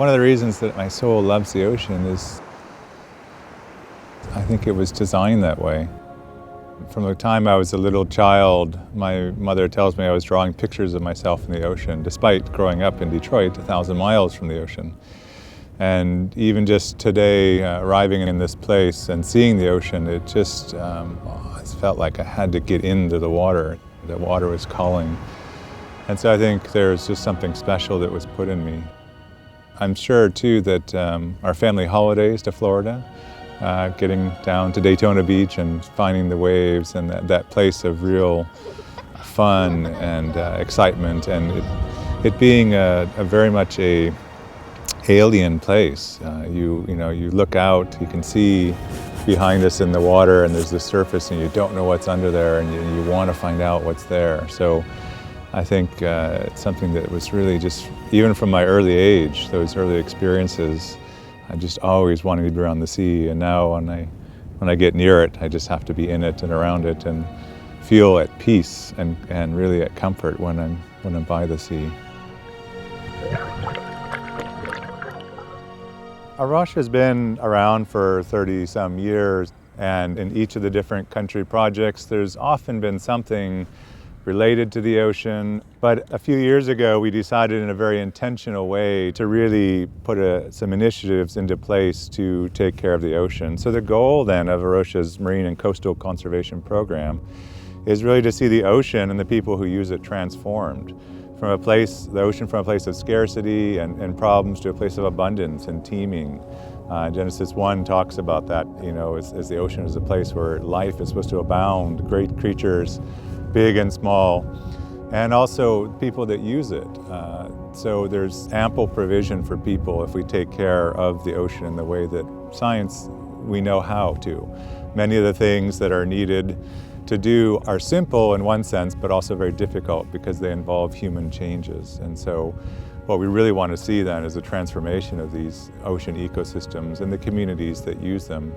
One of the reasons that my soul loves the ocean is I think it was designed that way. From the time I was a little child, my mother tells me I was drawing pictures of myself in the ocean, despite growing up in Detroit, 1,000 miles from the ocean. And even just today, arriving in this place and seeing the ocean, it just it felt like I had to get into the water. The water was calling. And so I think there's just something special that was put in me. I'm sure, too, that our family holidays to Florida, getting down to Daytona Beach and finding the waves and that place of real fun and excitement, and it being a very much a alien place. You look out, you can see behind us in the water, and there's the surface, and you don't know what's under there, and you want to find out what's there. So I think it's something that was really just, even from my early age, those early experiences, I just always wanted to be around the sea. And now when I get near it, I just have to be in it and around it and feel at peace and really at comfort when I'm by the sea. Rocha has been around for 30-some years, and in each of the different country projects, there's often been something related to the ocean. But a few years ago, we decided in a very intentional way to really put some initiatives into place to take care of the ocean. So the goal then of Rocha's Marine and Coastal Conservation Program is really to see the ocean and the people who use it transformed. The ocean from a place of scarcity and problems to a place of abundance and teeming. Genesis 1 talks about that, as the ocean is a place where life is supposed to abound, great creatures, big and small, and also people that use it. So there's ample provision for people if we take care of the ocean in the way that science, we know how to. Many of the things that are needed to do are simple in one sense, but also very difficult because they involve human changes. And so what we really want to see then is a transformation of these ocean ecosystems and the communities that use them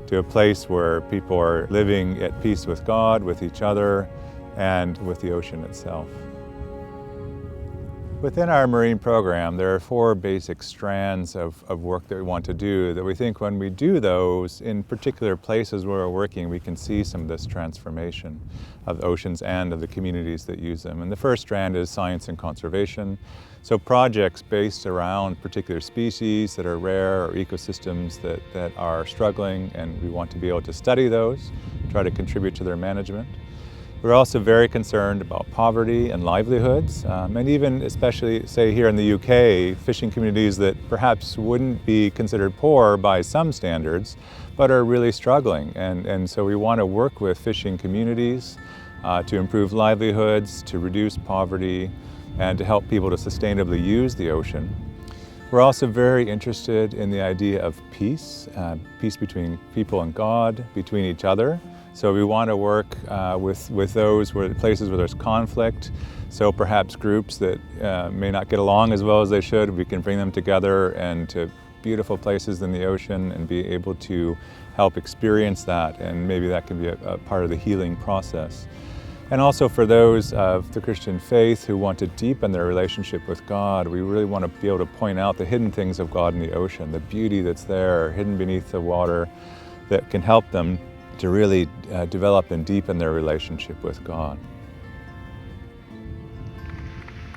to a place where people are living at peace with God, with each other, and with the ocean itself. Within our marine program, there are 4 basic strands of work that we want to do that we think when we do those in particular places where we're working, we can see some of this transformation of the oceans and of the communities that use them. And the first strand is science and conservation. So projects based around particular species that are rare or ecosystems that are struggling, and we want to be able to study those, try to contribute to their management. We're also very concerned about poverty and livelihoods, and even especially, say, here in the UK, fishing communities that perhaps wouldn't be considered poor by some standards, but are really struggling. And so we want to work with fishing communities to improve livelihoods, to reduce poverty, and to help people to sustainably use the ocean. We're also very interested in the idea of peace, peace between people and God, between each other. So we want to work with those places where there's conflict. So perhaps groups that may not get along as well as they should, we can bring them together and to beautiful places in the ocean and be able to help experience that, and maybe that can be a part of the healing process. And also for those of the Christian faith who want to deepen their relationship with God, we really want to be able to point out the hidden things of God in the ocean, the beauty that's there, hidden beneath the water, that can help them to really develop and deepen their relationship with God.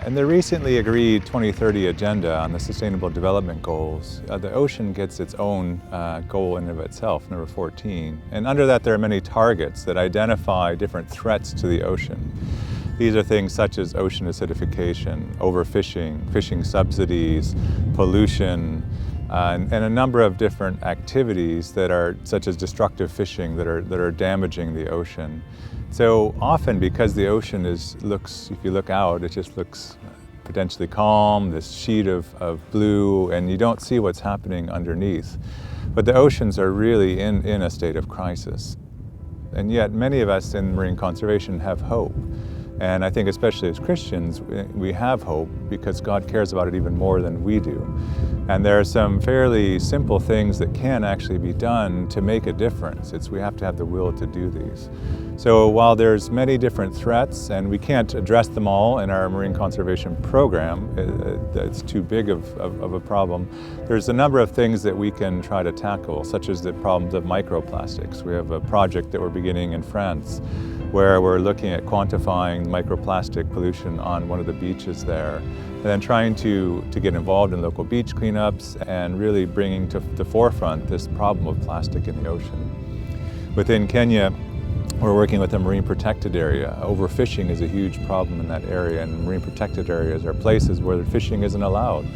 And the recently agreed 2030 agenda on the Sustainable Development Goals, the ocean gets its own goal in and of itself, number 14. And under that there are many targets that identify different threats to the ocean. These are things such as ocean acidification, overfishing, fishing subsidies, pollution, and a number of different activities that are such as destructive fishing that are damaging the ocean. So often, because the ocean looks, if you look out, it just looks potentially calm, this sheet of blue, and you don't see what's happening underneath. But the oceans are really in a state of crisis. And yet many of us in marine conservation have hope. And I think especially as Christians, we have hope because God cares about it even more than we do. And there are some fairly simple things that can actually be done to make a difference. We have to have the will to do these. So while there's many different threats, and we can't address them all in our marine conservation program, it's too big of a problem, there's a number of things that we can try to tackle, such as the problems of microplastics. We have a project that we're beginning in France where we're looking at quantifying microplastic pollution on one of the beaches there, and then trying to get involved in local beach cleanups and really bringing to the forefront this problem of plastic in the ocean. Within Kenya, we're working with a marine protected area. Overfishing is a huge problem in that area, and marine protected areas are places where fishing isn't allowed.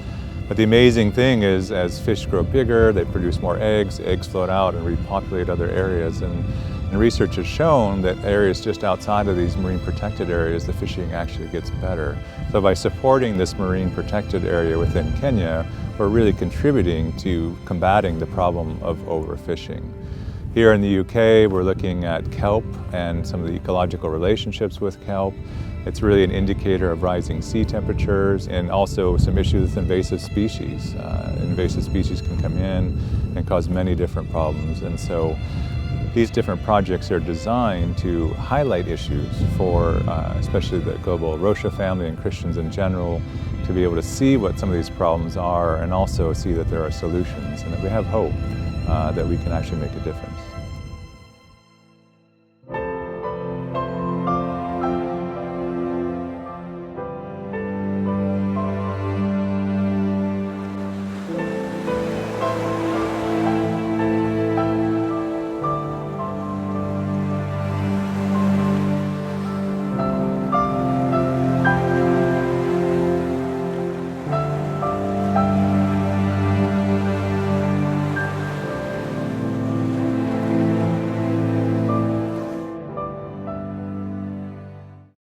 But the amazing thing is, as fish grow bigger, they produce more eggs float out and repopulate other areas. And research has shown that areas just outside of these marine protected areas, the fishing actually gets better. So by supporting this marine protected area within Kenya, we're really contributing to combating the problem of overfishing. Here in the UK, we're looking at kelp and some of the ecological relationships with kelp. It's really an indicator of rising sea temperatures and also some issues with invasive species. Invasive species can come in and cause many different problems. And so these different projects are designed to highlight issues for especially the global Rocha family and Christians in general, to be able to see what some of these problems are and also see that there are solutions and that we have hope that we can actually make a difference.